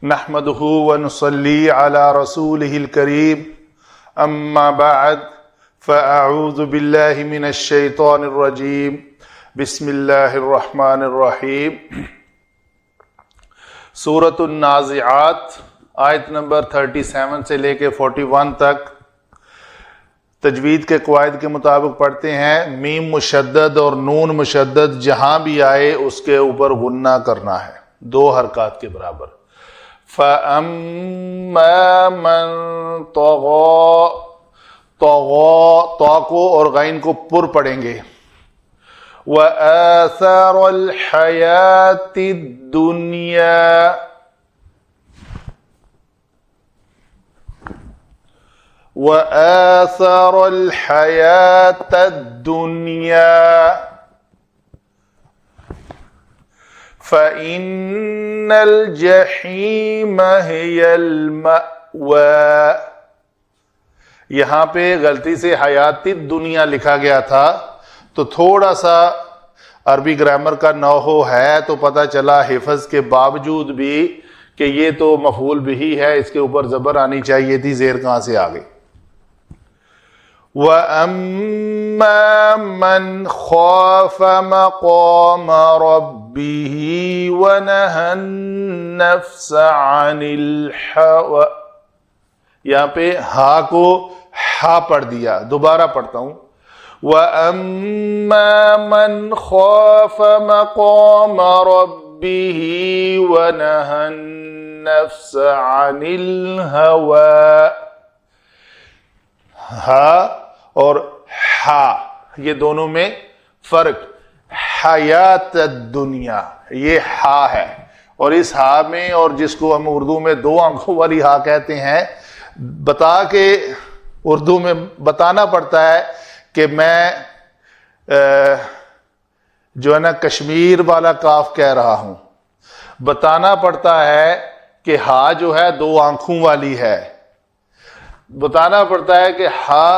نحمده ونصلي على رسوله الكريم اما بعد فاعوذ بالله من الشيطان الرجيم بسم اللہ الرحمن الرحیم۔ سورۃ النازعات آیت نمبر 37 سے لے کے 41 تک تجوید کے قواعد کے مطابق پڑھتے ہیں۔ میم مشدد اور نون مشدد جہاں بھی آئے اس کے اوپر غنہ کرنا ہے، 2 حرکات کے برابر۔ فَأَمَّا مَن طَغَى، طَغَى کو اور غین کو پر پڑھیں گے۔ وَآثَرَ الْحَيَاةِ الدُّنْيَا، وَآثَرَ الْحَيَاةَ الدُّنْيَا فَإِنَّ الْجَحِيمَ هِيَ الْمَأْوَى۔ یہاں پہ غلطی سے حیات الدنیا لکھا گیا تھا، تو تھوڑا سا عربی گرامر کا نوحو ہے تو پتہ چلا حفظ کے باوجود بھی کہ یہ تو مفعول بہ ہے، اس کے اوپر زبر آنی چاہیے تھی، زیر کہاں سے آ گئی؟ وَأَمَّا مَنْ خَافَ مَقَامَ رَبِّهِ وَنَهَى النَّفْسَ عَنِ الْهَوَىٰ، یہاں پہ ہا کو ہا پڑھ دیا، دوبارہ پڑھتا ہوں۔ وَأَمَّا مَنْ خَافَ مَقَامَ رَبِّهِ وَنَهَى النَّفْسَ عَنِ الْهَوَىٰ، ہا اور ہا یہ دونوں میں فرق۔ حیات الدنیا یہ ہا ہے، اور اس ہا میں، اور جس کو ہم اردو میں 2 آنکھوں والی ہا کہتے ہیں، بتا کے اردو میں بتانا پڑتا ہے کہ میں جو ہے نا کشمیر والا کاف کہہ رہا ہوں، بتانا پڑتا ہے کہ ہا جو ہے 2 آنکھوں والی ہے، بتانا پڑتا ہے کہ ہا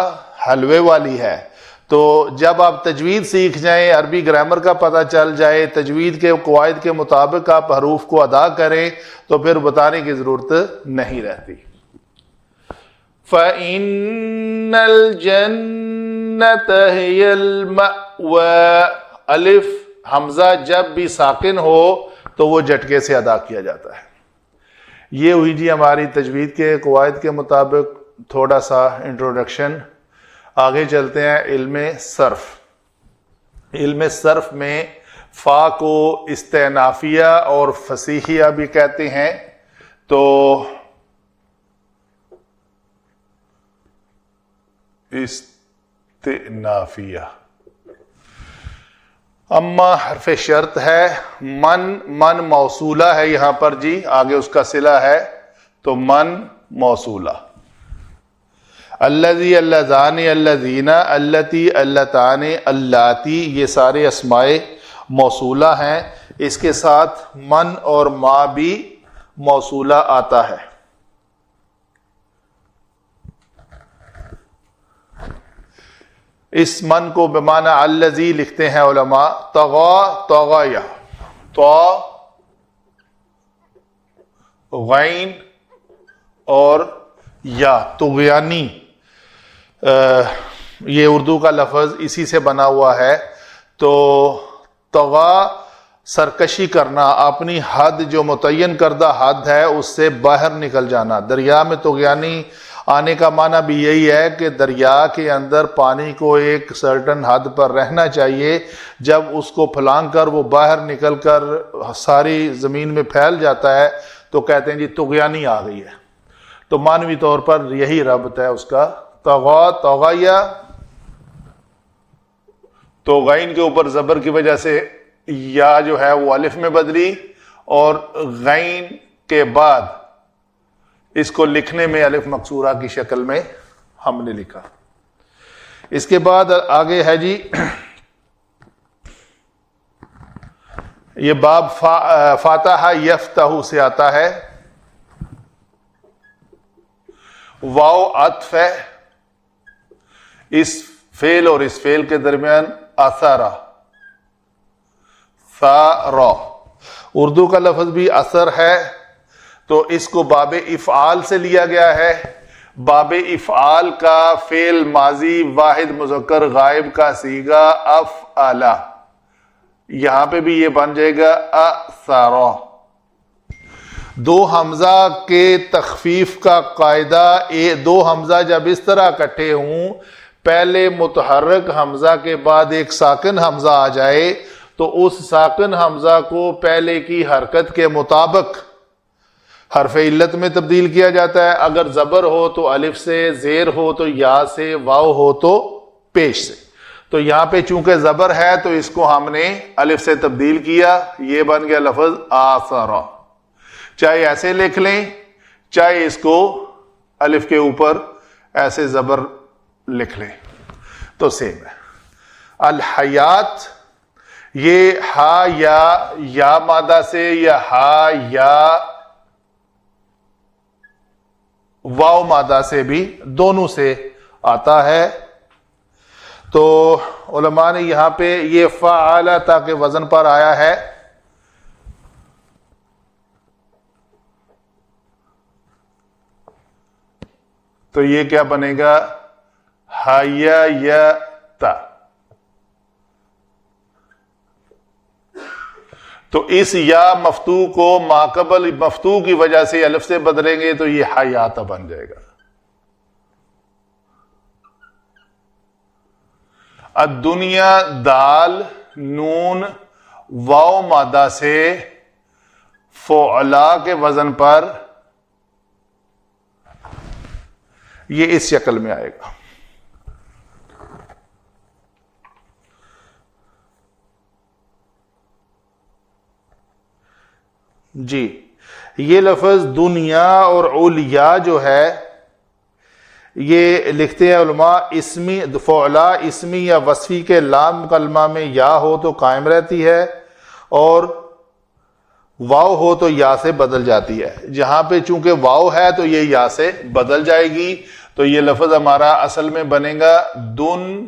حلوے والی ہے۔ تو جب آپ تجوید سیکھ جائیں، عربی گرامر کا پتہ چل جائے، تجوید کے قواعد کے مطابق آپ حروف کو ادا کریں تو پھر بتانے کی ضرورت نہیں رہتی۔ فَإِنَّ الْجَنَّةَ هِيَ الْمَأْوَىٰ، الف حمزہ جب بھی ساکن ہو تو وہ جھٹکے سے ادا کیا جاتا ہے۔ یہ ہوئی جی ہماری تجوید کے قواعد کے مطابق تھوڑا سا انٹروڈکشن۔ آگے چلتے ہیں علم صرف۔ علم صرف میں فا کو استئنافیہ اور فصیحیہ بھی کہتے ہیں۔ تو استئنافیہ، اما حرف شرط ہے، من موصولہ ہے یہاں پر جی، آگے اس کا صلہ ہے تو من موصولہ۔ الذی، اللذان، الذین، اللتی، اللتان، اللاتی، یہ سارے اسماء موصولہ ہیں، اس کے ساتھ من اور ما بھی موصولہ آتا ہے۔ اس من کو بمعنی الذی لکھتے ہیں علماء۔ طغا، طغیا، طا، غین اور یا، طغیانی، یہ اردو کا لفظ اسی سے بنا ہوا ہے۔ تو طغا سرکشی کرنا، اپنی حد جو متعین کردہ حد ہے اس سے باہر نکل جانا۔ دریا میں طغیانی آنے کا معنی بھی یہی ہے کہ دریا کے اندر پانی کو ایک سرٹن حد پر رہنا چاہیے، جب اس کو پھلانگ کر وہ باہر نکل کر ساری زمین میں پھیل جاتا ہے تو کہتے ہیں جی طغیانی آ گئی ہے۔ تو معنوی طور پر یہی ربط ہے اس کا۔ طغا، طغیا، تو غین کے اوپر زبر کی وجہ سے یا جو ہے وہ الف میں بدلی، اور غین کے بعد اس کو لکھنے میں الف مکسورہ کی شکل میں ہم نے لکھا۔ اس کے بعد آگے ہے جی یہ باب فاتح یفتح سے آتا ہے۔ واو عطف ہے، اس فعل اور اس فعل کے درمیان اثر، ثارا، اردو کا لفظ بھی اثر ہے، تو اس کو باب افعال سے لیا گیا ہے. باب افعال کا فعل ماضی واحد مذکر غائب کا صیغہ افعلا، یہاں پہ بھی یہ بن جائے گا اثرا. دو حمزہ کے تخفیف کا قاعدہ، دو حمزہ جب اس طرح اکٹھے ہوں، پہلے متحرک حمزہ کے بعد ایک ساکن حمزہ آ جائے تو اس ساکن حمزہ کو پہلے کی حرکت کے مطابق حرف علت میں تبدیل کیا جاتا ہے. اگر زبر ہو تو الف سے، زیر ہو تو یا سے، واو ہو تو پیش سے. تو یہاں پہ چونکہ زبر ہے تو اس کو ہم نے الف سے تبدیل کیا، یہ بن گیا لفظ آثرا. چاہے ایسے لکھ لیں، چاہے اس کو الف کے اوپر ایسے زبر لکھ لیں تو سیم ہے. الحیات، یہ ہا یا مادہ سے یا ہا یا واو مادہ سے بھی دونوں سے آتا ہے. تو علماء نے یہاں پہ یہ فعال تاکہ وزن پر آیا ہے، تو یہ کیا بنے گا؟ حیاتا. تو اس یا مفتوح کو ماقبل مفتوح کی وجہ سے الف سے بدلیں گے تو یہ حیاتا بن جائے گا. الدنیا دال نون واو مادہ سے فعلا کے وزن پر یہ اس شکل میں آئے گا. جی، یہ لفظ دنیا اور علیا جو ہے یہ لکھتے ہیں علماء اسمی فعلا اسمی یا وصفی کے لام کلمہ میں یا ہو تو قائم رہتی ہے اور واو ہو تو یا سے بدل جاتی ہے. جہاں پہ چونکہ واو ہے تو یہ یا سے بدل جائے گی، تو یہ لفظ ہمارا اصل میں بنے گا دن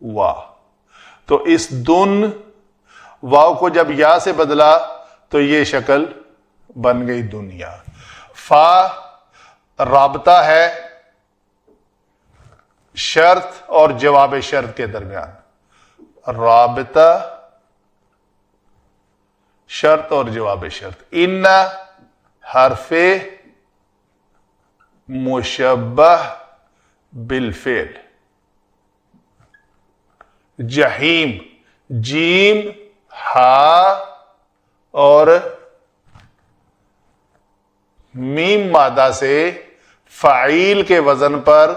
وا. تو اس دن واو کو جب یا سے بدلا تو یہ شکل بن گئی دنیا. فا رابطہ ہے شرط اور جواب شرط کے درمیان، رابطہ شرط اور جواب شرط. ان حرف مشبہ بالفعل. جہیم جیم ہا اور میم مادہ سے فعیل کے وزن پر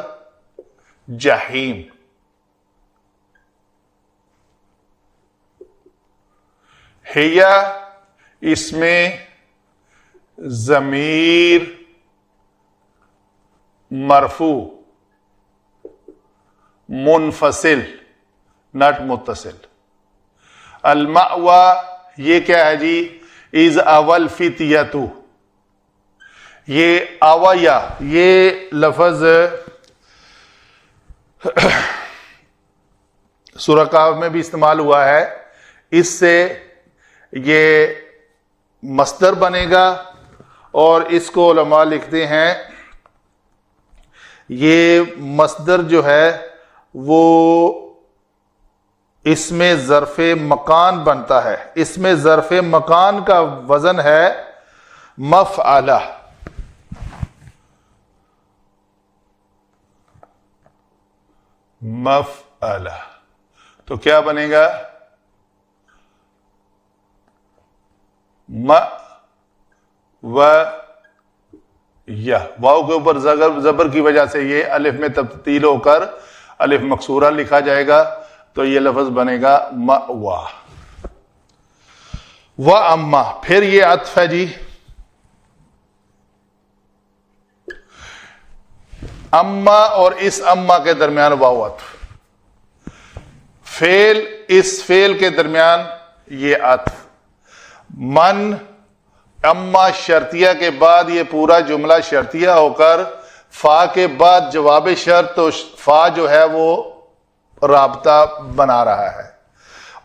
جہیم. ہیا اس میں ضمیر مرفوع منفصل نٹ متصل. المأوى یہ کیا ہے جی؟ از اول فتیتو. یہ آوایا یہ لفظ سورہ کہف میں بھی استعمال ہوا ہے. اس سے یہ مصدر بنے گا اور اس کو علماء لکھتے ہیں یہ مصدر جو ہے وہ اس میں ظرف مکان بنتا ہے. اس میں ظرف مکان کا وزن ہے مفعلہ. مفعلہ تو کیا بنے گا؟ م و یا. واو کے اوپر زبر کی وجہ سے یہ الف میں تبدیل ہو کر الف مکسورہ لکھا جائے گا تو یہ لفظ بنے گا مأوا. و اما پھر یہ عطف ہے جی. اما اور اس اما کے درمیان واو عطف. فعل اس فعل کے درمیان یہ عطف. من اما شرطیہ کے بعد یہ پورا جملہ شرطیہ ہو کر فا کے بعد جواب شرط، تو فا جو ہے وہ رابطہ بنا رہا ہے.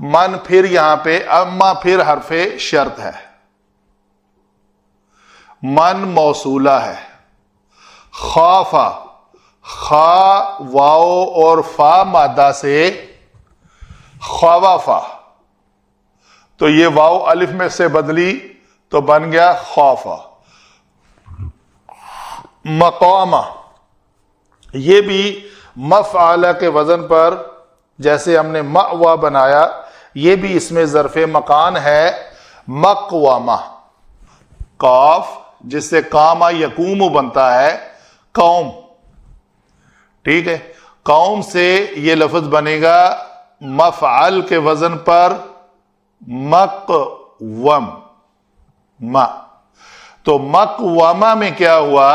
من پھر یہاں پہ اما پھر حرف شرط ہے. من موصولہ ہے. خوافا، خا واو اور فا مادہ سے خوافا، تو یہ واو الف میں سے بدلی تو بن گیا خوفا. مقامہ، یہ بھی مفعلہ کے وزن پر، جیسے ہم نے مأوا بنایا، یہ بھی اس میں ظرف مکان ہے. مقوامہ، قاف جس سے کاما یقوم بنتا ہے، قوم. ٹھیک ہے، قوم سے یہ لفظ بنے گا مفعل کے وزن پر مقوم. تو مقومہ میں کیا ہوا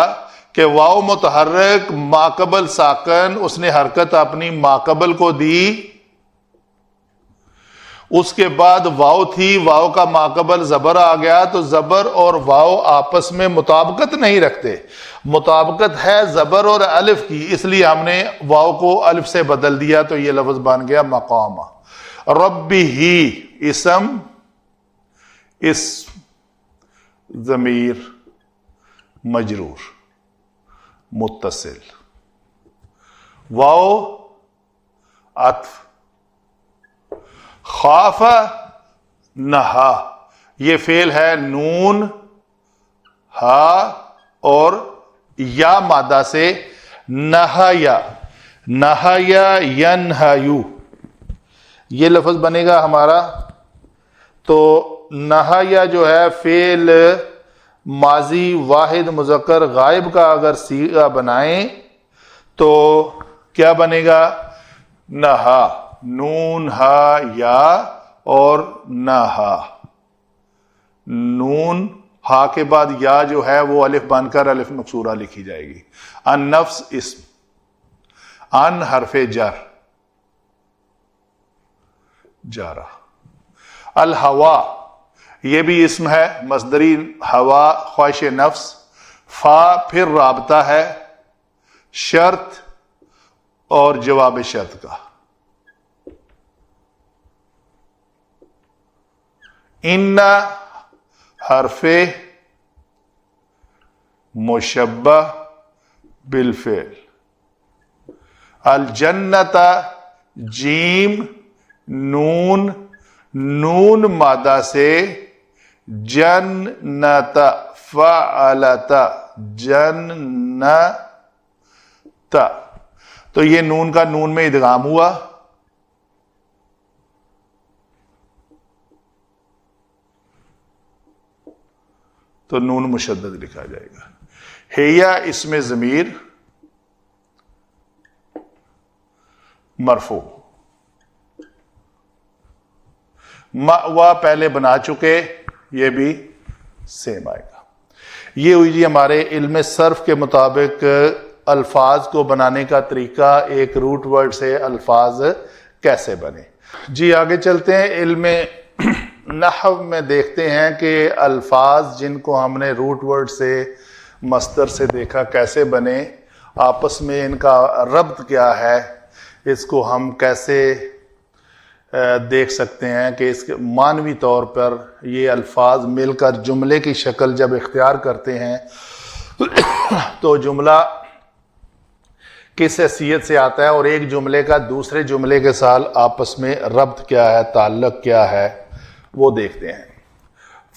کہ واو متحرک ماقبل ساکن، اس نے حرکت اپنی ماقبل کو دی. اس کے بعد واو تھی، واو کا ماقبل زبر آ گیا، تو زبر اور واو آپس میں مطابقت نہیں رکھتے. مطابقت ہے زبر اور الف کی، اس لیے ہم نے واو کو الف سے بدل دیا تو یہ لفظ بن گیا مقامہ. ربی ہی اسم ضمیر مجرور متصل، واو عطف. خوف نہا، یہ فعل ہے نون ہا اور یا مادہ سے. نہایا، نہایا ینہیو، یہ لفظ بنے گا ہمارا. تو نہایا جو ہے فعل ماضی واحد مذکر غائب کا اگر صیغہ بنائیں تو کیا بنے گا؟ نہا، نون ہا یا اور نہا. نون ہا کے بعد یا جو ہے وہ الف بن کر الف مکسورہ لکھی جائے گی. ان نفس اسم، ان حرف جر جارا. الہوا یہ بھی اسم ہے مصدری ہوا خواہش نفس. فا پھر رابطہ ہے شرط اور جواب شرط کا. ان حرف مشبہ بالفعل. الجنت جیم نون، نون مادہ سے جنت فعلت جنت، تو یہ نون کا نون میں ادغام ہوا. تو نون مشدد لکھا جائے گا. ہیا اسم ضمیر مرفوع. مأوا پہلے بنا چکے، یہ بھی سیم آئے گا. یہ ہوئی جی ہمارے علم صرف کے مطابق الفاظ کو بنانے کا طریقہ. ایک روٹ ورڈ سے الفاظ کیسے بنے. جی آگے چلتے ہیں. علم نحو میں دیکھتے ہیں کہ الفاظ جن کو ہم نے روٹ ورڈ سے مصدر سے دیکھا کیسے بنے، آپس میں ان کا ربط کیا ہے، اس کو ہم کیسے دیکھ سکتے ہیں کہ اس کے معنوی طور پر یہ الفاظ مل کر جملے کی شکل جب اختیار کرتے ہیں تو جملہ کس حیثیت سے آتا ہے اور ایک جملے کا دوسرے جملے کے ساتھ آپس میں ربط کیا ہے، تعلق کیا ہے، وہ دیکھتے ہیں.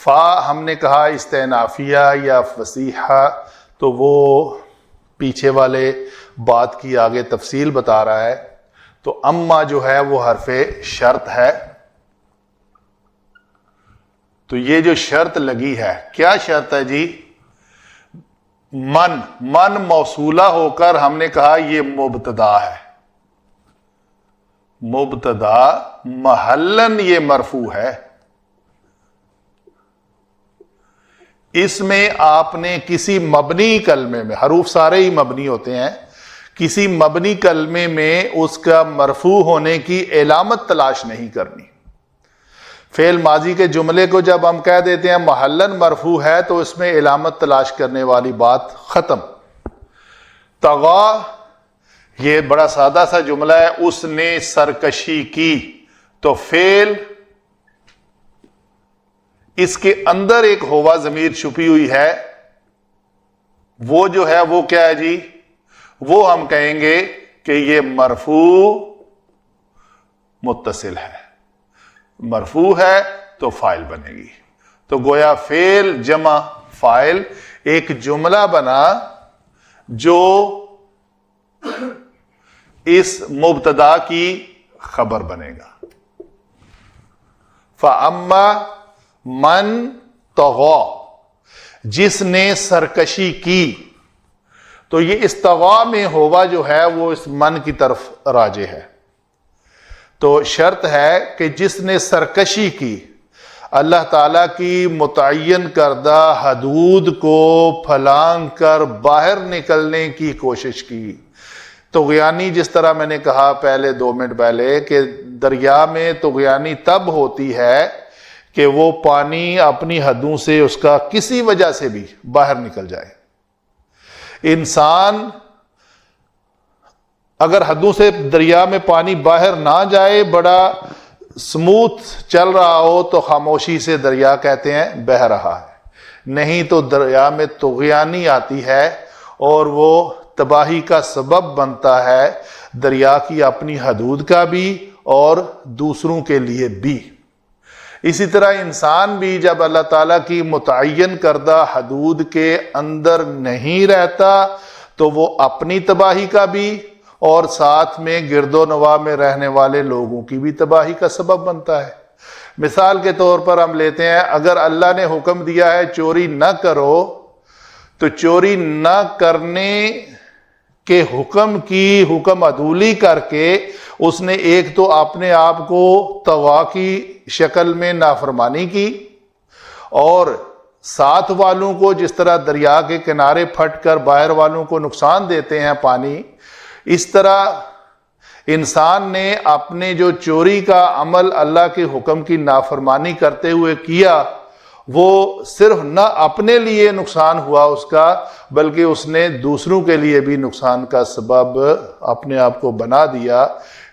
فا ہم نے کہا استئنافیہ یا فصیحہ، تو وہ پیچھے والے بات کی آگے تفصیل بتا رہا ہے. تو اما جو ہے وہ حرف شرط ہے. تو یہ جو شرط لگی ہے، کیا شرط ہے جی؟ من موصولہ ہو کر ہم نے کہا یہ مبتدا ہے. مبتدا محلن یہ مرفوع ہے. اس میں آپ نے کسی مبنی کلمے میں، حروف سارے ہی مبنی ہوتے ہیں، کسی مبنی کلمے میں اس کا مرفوع ہونے کی علامت تلاش نہیں کرنی. فعل ماضی کے جملے کو جب ہم کہہ دیتے ہیں محلن مرفوع ہے تو اس میں علامت تلاش کرنے والی بات ختم. طغا یہ بڑا سادہ سا جملہ ہے، اس نے سرکشی کی. تو فعل اس کے اندر ایک ہوا ضمیر چھپی ہوئی ہے وہ جو ہے وہ کیا ہے جی؟ وہ ہم کہیں گے کہ یہ مرفوع متصل ہے. مرفوع ہے تو فاعل بنے گی. تو گویا فعل جمع فاعل ایک جملہ بنا جو اس مبتدا کی خبر بنے گا. فَأَمَّا مَن طَغَى، جس نے سرکشی کی. تو یہ استغوا میں ہوا جو ہے وہ اس من کی طرف راجع ہے. تو شرط ہے کہ جس نے سرکشی کی، اللہ تعالیٰ کی متعین کردہ حدود کو پھلانگ کر باہر نکلنے کی کوشش کی. طغیانی جس طرح میں نے کہا پہلے 2 منٹ پہلے کہ دریا میں طغیانی تب ہوتی ہے کہ وہ پانی اپنی حدوں سے اس کا کسی وجہ سے بھی باہر نکل جائے. انسان اگر حدوں سے دریا میں پانی باہر نہ جائے، بڑا سموتھ چل رہا ہو، تو خاموشی سے دریا کہتے ہیں بہہ رہا ہے. نہیں تو دریا میں طغیانی آتی ہے اور وہ تباہی کا سبب بنتا ہے، دریا کی اپنی حدود کا بھی اور دوسروں کے لیے بھی. اسی طرح انسان بھی جب اللہ تعالیٰ کی متعین کردہ حدود کے اندر نہیں رہتا تو وہ اپنی تباہی کا بھی اور ساتھ میں گرد و نواح میں رہنے والے لوگوں کی بھی تباہی کا سبب بنتا ہے. مثال کے طور پر ہم لیتے ہیں، اگر اللہ نے حکم دیا ہے چوری نہ کرو، تو چوری نہ کرنے کے حکم کی حکم عدولی کر کے اس نے ایک تو اپنے آپ کو طغا کی شکل میں نافرمانی کی، اور ساتھ والوں کو جس طرح دریا کے کنارے پھٹ کر باہر والوں کو نقصان دیتے ہیں پانی، اس طرح انسان نے اپنے جو چوری کا عمل اللہ کے حکم کی نافرمانی کرتے ہوئے کیا، وہ صرف نہ اپنے لیے نقصان ہوا اس کا، بلکہ اس نے دوسروں کے لیے بھی نقصان کا سبب اپنے آپ کو بنا دیا.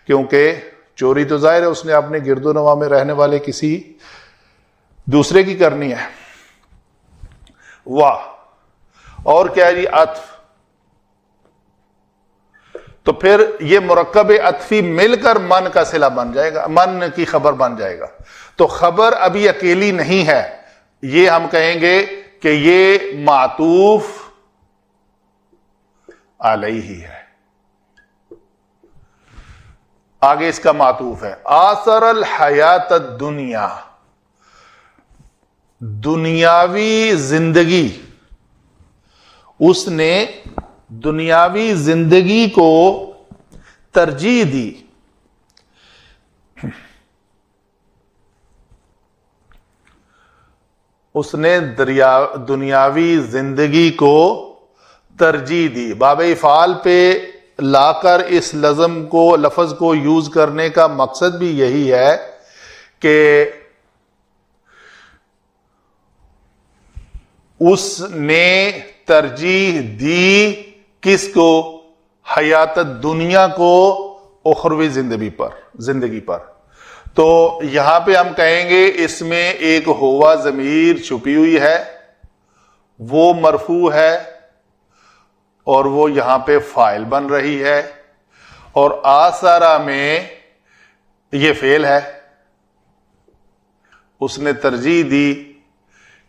کیونکہ چوری تو ظاہر ہے اس نے اپنے گرد و نواح میں رہنے والے کسی دوسرے کی کرنی ہے. واہ، اور کیا ہے جی؟ عطف. تو پھر یہ مرکب عطفی مل کر من کا صلہ بن جائے گا، من کی خبر بن جائے گا. تو خبر ابھی اکیلی نہیں ہے، یہ ہم کہیں گے کہ یہ معطوف علیہ ہے. آگے اس کا معطوف ہے آثر الحیات الدنیا، دنیاوی زندگی. اس نے دنیاوی زندگی کو ترجیح دی. اس نے دنیاوی زندگی کو ترجیح دی. باب افعال پہ لا کر اس لفظ کو یوز کرنے کا مقصد بھی یہی ہے کہ اس نے ترجیح دی کس کو؟ حیات دنیا کو اخروی زندگی پر. تو یہاں پہ ہم کہیں گے اس میں ایک ہوا ضمیر چھپی ہوئی ہے، وہ مرفوع ہے اور وہ یہاں پہ فاعل بن رہی ہے، اور آثارا میں یہ فعل ہے. اس نے ترجیح دی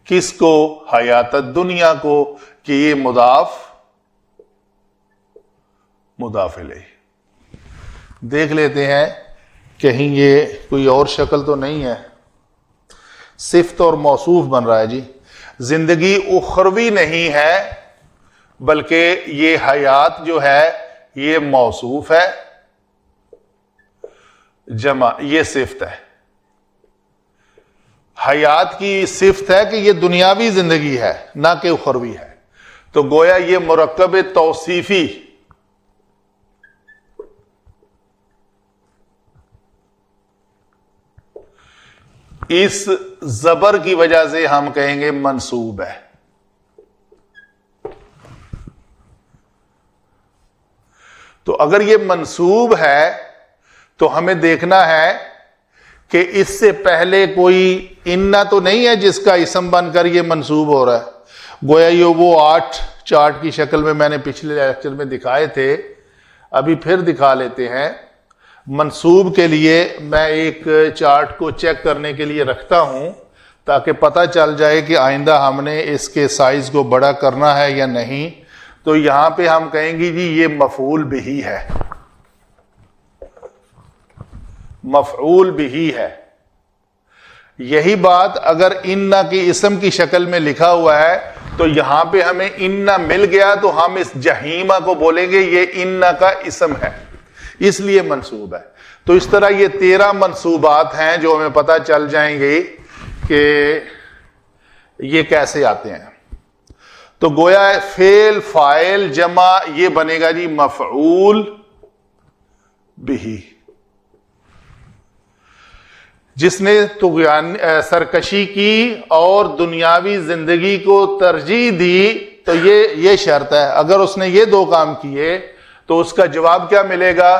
کس کو؟ حیات الدنیا کو، کہ یہ مضاف الیہ. دیکھ لیتے ہیں کہیں یہ کوئی اور شکل تو نہیں ہے. صفت اور موصوف بن رہا ہے جی. زندگی اخروی نہیں ہے بلکہ یہ حیات جو ہے یہ موصوف ہے، جمع یہ صفت ہے. حیات کی صفت ہے کہ یہ دنیاوی زندگی ہے نہ کہ اخروی ہے. تو گویا یہ مرکب توصیفی اس زبر کی وجہ سے ہم کہیں گے منصوب ہے. تو اگر یہ منصوب ہے تو ہمیں دیکھنا ہے کہ اس سے پہلے کوئی اننا تو نہیں ہے جس کا اسم بن کر یہ منصوب ہو رہا ہے، گویا یہ وہ 8 چارٹ کی شکل میں نے پچھلے لیکچر میں دکھائے تھے، ابھی پھر دکھا لیتے ہیں۔ منصوب کے لیے میں ایک چارٹ کو چیک کرنے کے لیے رکھتا ہوں تاکہ پتہ چل جائے کہ آئندہ ہم نے اس کے سائز کو بڑا کرنا ہے یا نہیں۔ تو یہاں پہ ہم کہیں گے جی یہ مفعول بہی ہے، مفعول بہی ہے۔ یہی بات اگر اننا کی اسم کی شکل میں لکھا ہوا ہے تو یہاں پہ ہمیں اننا مل گیا تو ہم اس جہیمہ کو بولیں گے یہ اننا کا اسم ہے، اس لیے منصوب ہے۔ تو اس طرح یہ 13 منصوبات ہیں جو ہمیں پتہ چل جائیں گے کہ یہ کیسے آتے ہیں۔ تو گویا فعل فاعل جمع یہ بنے گا جی مفعول بہی۔ جس نے سرکشی کی اور دنیاوی زندگی کو ترجیح دی تو یہ شرط ہے، اگر اس نے یہ 2 کام کیے تو اس کا جواب کیا ملے گا؟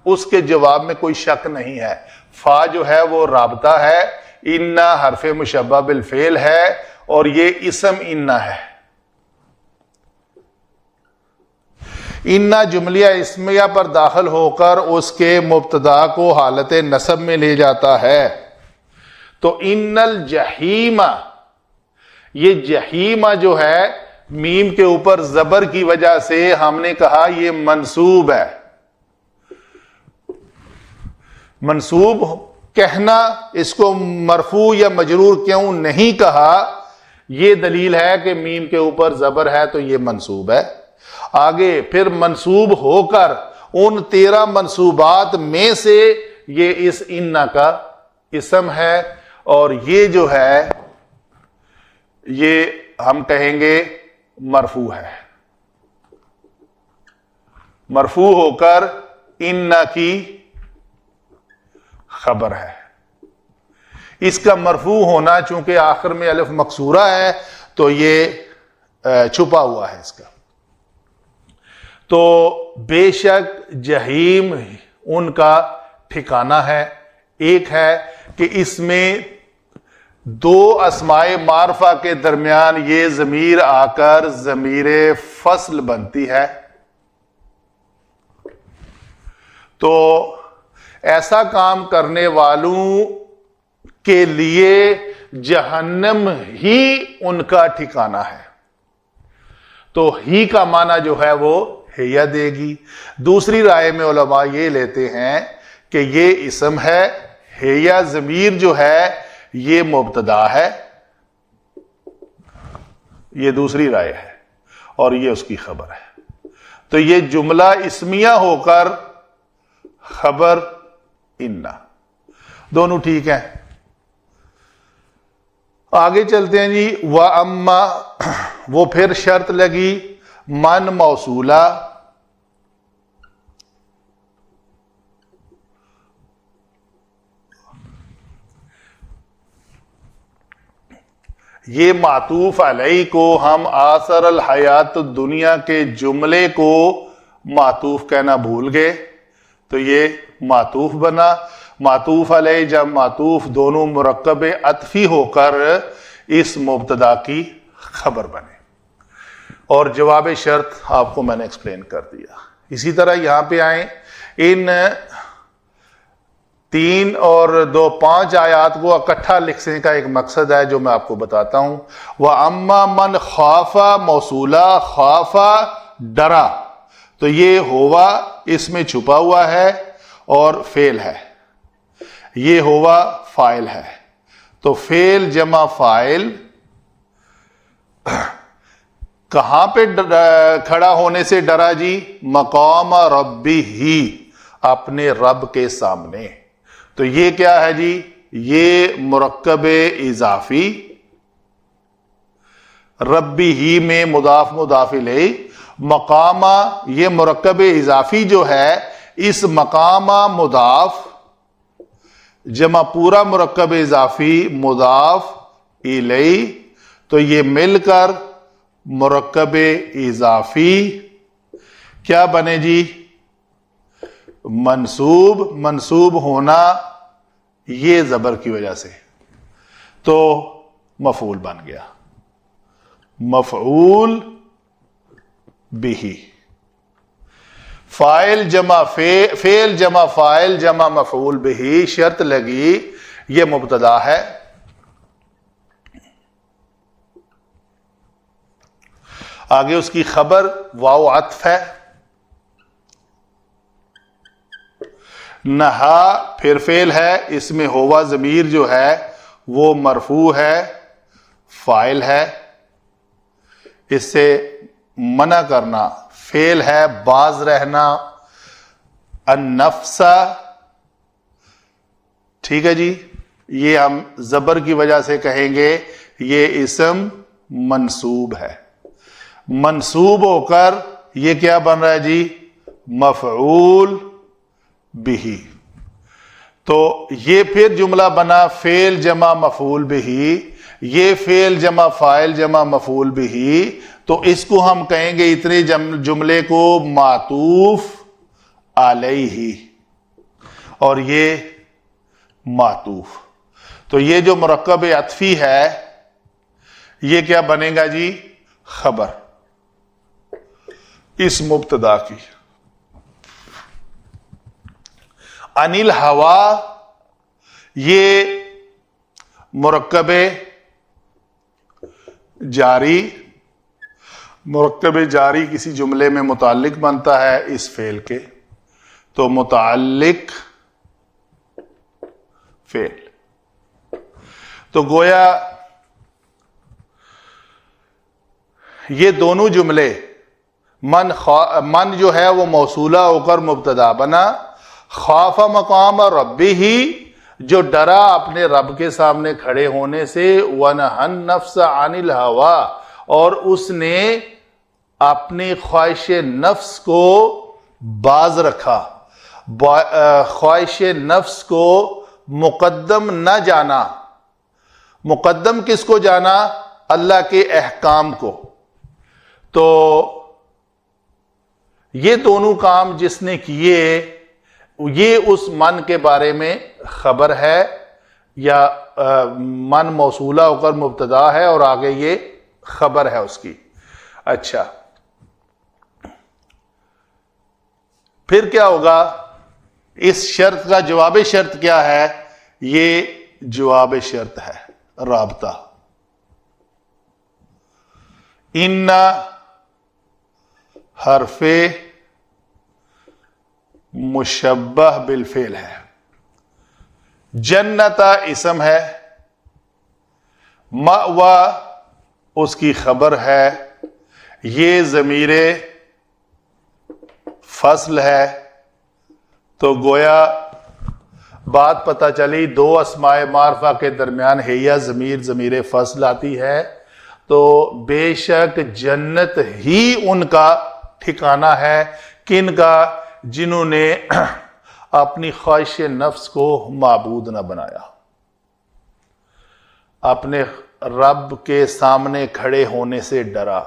اس کے جواب میں کوئی شک نہیں ہے، فا جو ہے وہ رابطہ ہے، انا حرف مشبہ بالفعل ہے اور یہ اسم انا ہے۔ انا جملیہ اسمیہ پر داخل ہو کر اس کے مبتدا کو حالت نصب میں لے جاتا ہے۔ تو ان الجحیمہ، یہ جحیمہ جو ہے میم کے اوپر زبر کی وجہ سے ہم نے کہا یہ منصوب ہے۔ منصوب کہنا، اس کو مرفوع یا مجرور کیوں نہیں کہا، یہ دلیل ہے کہ میم کے اوپر زبر ہے تو یہ منصوب ہے۔ آگے پھر منصوب ہو کر ان 13 منصوبات میں سے یہ اس انا کا اسم ہے، اور یہ جو ہے یہ ہم کہیں گے مرفوع ہے، مرفوع ہو کر انا کی خبر ہے۔ اس کا مرفوع ہونا چونکہ آخر میں الف مکسورہ ہے تو یہ چھپا ہوا ہے اس کا۔ تو بے شک جہیم ان کا ٹھکانہ ہے۔ ایک ہے کہ اس میں 2 اسماء معرفہ کے درمیان یہ ضمیر آ کر ضمیر فصل بنتی ہے، تو ایسا کام کرنے والوں کے لیے جہنم ہی ان کا ٹھکانہ ہے۔ تو ہی کا معنی جو ہے وہ ہیا دے گی۔ دوسری رائے میں علماء یہ لیتے ہیں کہ یہ اسم ہے، ہیا ضمیر جو ہے یہ مبتدا ہے، یہ دوسری رائے ہے اور یہ اس کی خبر ہے۔ تو یہ جملہ اسمیہ ہو کر خبر انا، دونوں ٹھیک ہیں۔ آگے چلتے ہیں جی۔ وَأَمَّا، وہ پھر شرط لگی من موصولہ، یہ معطوف علیہ کو ہم آثر الحیات الدنیا کے جملے کو معطوف کہنا بھول گئے تو یہ معطوف بنا۔ معطوف علیہ جب معطوف دونوں مرکب عطفی ہو کر اس مبتدا کی خبر بنے، اور جواب شرط آپ کو میں نے ایکسپلین کر دیا۔ اسی طرح یہاں پہ آئیں، ان 3 اور 2 5 آیات کو اکٹھا لکھنے کا ایک مقصد ہے جو میں آپ کو بتاتا ہوں۔ وَأَمَّا مَنْ خَافَ موصولہ، خَافَ ڈرا، تو یہ ہوا اس میں چھپا ہوا ہے اور فعل ہے، یہ ہوا فاعل ہے۔ تو فعل جمع فاعل کہاں پہ کھڑا ہونے سے ڈرا جی؟ مقام ربی ہی، اپنے رب کے سامنے۔ تو یہ کیا ہے جی؟ یہ مرکب اضافی، ربی ہی میں مضاف مضاف الیہ، مقامہ یہ مرکب اضافی جو ہے اس مقامہ مضاف جمع پورا مرکب اضافی مضاف الیہ، تو یہ مل کر مرکب اضافی کیا بنے جی؟ منصوب۔ منصوب ہونا یہ زبر کی وجہ سے تو مفعول بن گیا، مفعول بھی. فائل جمع فعل جمع فائل جمع مفعول بھی شرط لگی، یہ مبتدا ہے. آگے اس کی خبر واو عطف ہے. نہا پھر فعل ہے، اس میں ہوا ضمیر جو ہے وہ مرفوع ہے، فاعل ہے. اس سے منع کرنا فعل ہے، باز رہنا. النفس، ٹھیک ہے جی، یہ ہم زبر کی وجہ سے کہیں گے یہ اسم منصوب ہے. منصوب ہو کر یہ کیا بن رہا ہے جی؟ مفعول بھی. تو یہ پھر جملہ بنا فعل جمع مفعول بھی، یہ فعل جمع فاعل جمع مفعول بھی. تو اس کو ہم کہیں گے اتنے جملے کو معطوف علیہ، اور یہ معطوف. تو یہ جو مرکب عطفی ہے یہ کیا بنے گا جی؟ خبر اس مبتدا کی. انل ہوا، یہ مرکب جاری، مرکب جاری کسی جملے میں متعلق بنتا ہے اس فعل کے، تو متعلق فعل. تو گویا یہ دونوں جملے من جو ہے وہ موصولہ ہو کر مبتدا بنا، خاف مقام ربہ جو ڈرا اپنے رب کے سامنے کھڑے ہونے سے، وَنَهَا النَّفْسَ عَنِ الْهَوَىٰ اور اس نے اپنی خواہش نفس کو باز رکھا. خواہش نفس کو مقدم نہ جانا. مقدم کس کو جانا؟ اللہ کے احکام کو. تو یہ دونوں کام جس نے کیے یہ اس من کے بارے میں خبر ہے، یا من موصولہ ہو کر مبتدا ہے اور آگے یہ خبر ہے اس کی. اچھا، پھر کیا ہوگا؟ اس شرط کا جواب شرط کیا ہے؟ یہ جواب شرط ہے رابطہ. ان حرف مشبہ بالفعل ہے. جنتا اسم ہے، مأوى اس کی خبر ہے، یہ ضمیر فصل ہے. تو گویا بات پتہ چلی دو اسماء معرفہ کے درمیان ہیا ضمیر فصل آتی ہے، تو بے شک جنت ہی ان کا ٹھکانہ ہے. کن کا؟ جنہوں نے اپنی خواہش نفس کو معبود نہ بنایا، اپنے رب کے سامنے کھڑے ہونے سے ڈرا،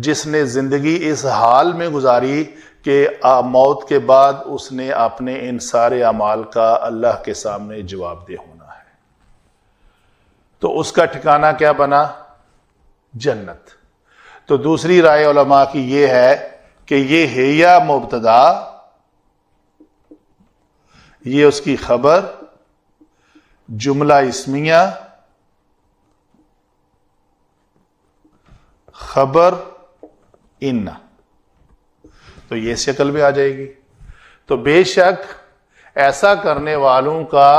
جس نے زندگی اس حال میں گزاری کہ موت کے بعد اس نے اپنے ان سارے اعمال کا اللہ کے سامنے جواب دہ ہونا ہے. تو اس کا ٹھکانہ کیا بنا؟ جنت. تو دوسری رائے علماء کی یہ ہے کہ یہ ہے یا مبتدا، یہ اس کی خبر، جملہ اسمیہ، خبر ان، تو یہ شکل بھی آ جائے گی. تو بے شک ایسا کرنے والوں کا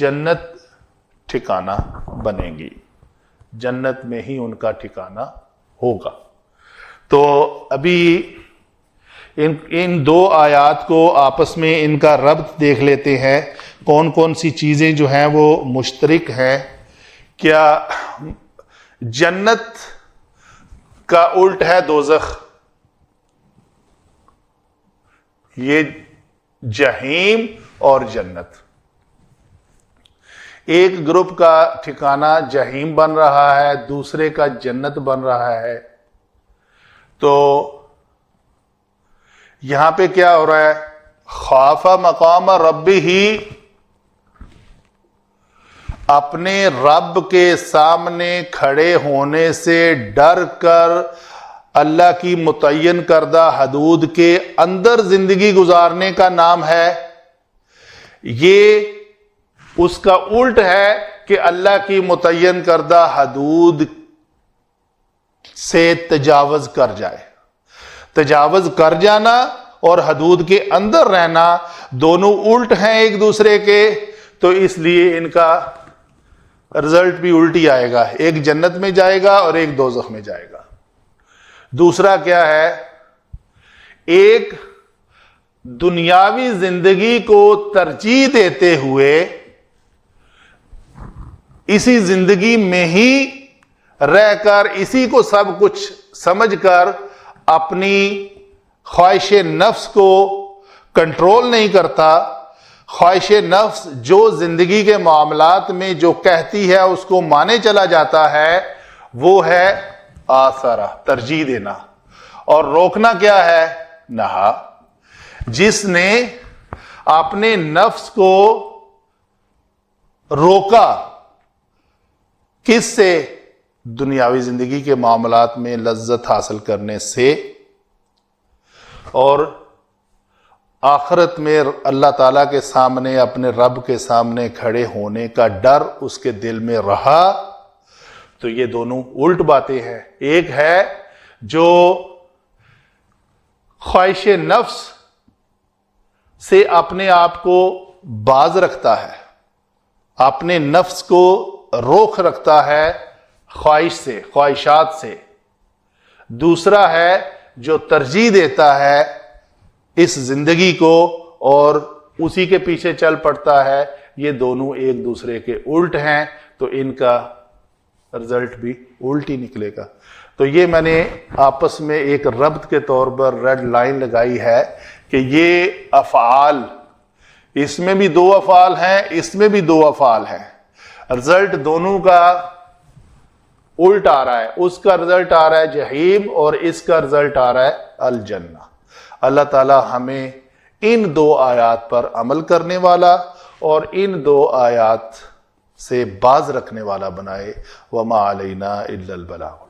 جنت ٹھکانہ بنے گی، جنت میں ہی ان کا ٹھکانہ ہوگا. تو ابھی ان دو آیات کو آپس میں ان کا ربط دیکھ لیتے ہیں، کون کون سی چیزیں جو ہیں وہ مشترک ہیں. کیا جنت کا الٹ ہے دوزخ؟ یہ جہیم اور جنت. ایک گروپ کا ٹھکانہ جہیم بن رہا ہے، دوسرے کا جنت بن رہا ہے. تو یہاں پہ کیا ہو رہا ہے؟ خاف مقام ربہ، اپنے رب کے سامنے کھڑے ہونے سے ڈر کر اللہ کی متعین کردہ حدود کے اندر زندگی گزارنے کا نام ہے؟ یہ اس کا الٹ ہے کہ اللہ کی متعین کردہ حدود سے تجاوز کر جائے۔ تجاوز کر جانا اور حدود کے اندر رہنا دونوں الٹ ہیں ایک دوسرے کے، تو اس لیے ان کا رزلٹ بھی الٹ ہی آئے گا، ایک جنت میں جائے گا اور ایک دوزخ میں جائے گا۔ دوسرا کیا ہے؟ ایک دنیاوی زندگی کو ترجیح دیتے ہوئے اسی زندگی میں ہی رہ کر اسی کو سب کچھ سمجھ کر اپنی خواہش نفس کو کنٹرول نہیں کرتا۔ خواہش نفس جو زندگی کے معاملات میں جو کہتی ہے اس کو مانے چلا جاتا ہے، وہ ہے آثرہ، ترجیح دینا۔ اور روکنا کیا ہے؟ نہا۔ جس نے اپنے نفس کو روکا، کس سے؟ دنیاوی زندگی کے معاملات میں لذت حاصل کرنے سے، اور آخرت میں اللہ تعالیٰ کے سامنے اپنے رب کے سامنے کھڑے ہونے کا ڈر اس کے دل میں رہا، تو یہ دونوں الٹ باتیں ہیں۔ ایک ہے جو خواہش نفس سے اپنے آپ کو باز رکھتا ہے، اپنے نفس کو روک رکھتا ہے خواہش سے، خواہشات سے۔ دوسرا ہے جو ترجیح دیتا ہے اس زندگی کو اور اسی کے پیچھے چل پڑتا ہے۔ یہ دونوں ایک دوسرے کے الٹ ہیں، تو ان کا رزلٹ بھی الٹ ہی نکلے گا۔ تو یہ میں نے آپس میں ایک ربط کے طور پر ریڈ لائن لگائی ہے کہ یہ افعال، اس میں بھی دو افعال ہیں، اس میں بھی دو افعال ہیں، رزلٹ دونوں کا الٹ آ رہا ہے۔ اس کا رزلٹ آ رہا ہے جہنم اور اس کا رزلٹ آ رہا ہے الجنہ۔ اللہ تعالی ہمیں ان دو آیات پر عمل کرنے والا اور ان دو آیات سے باز رکھنے والا بنائے۔ وما علینا الا البلاغ۔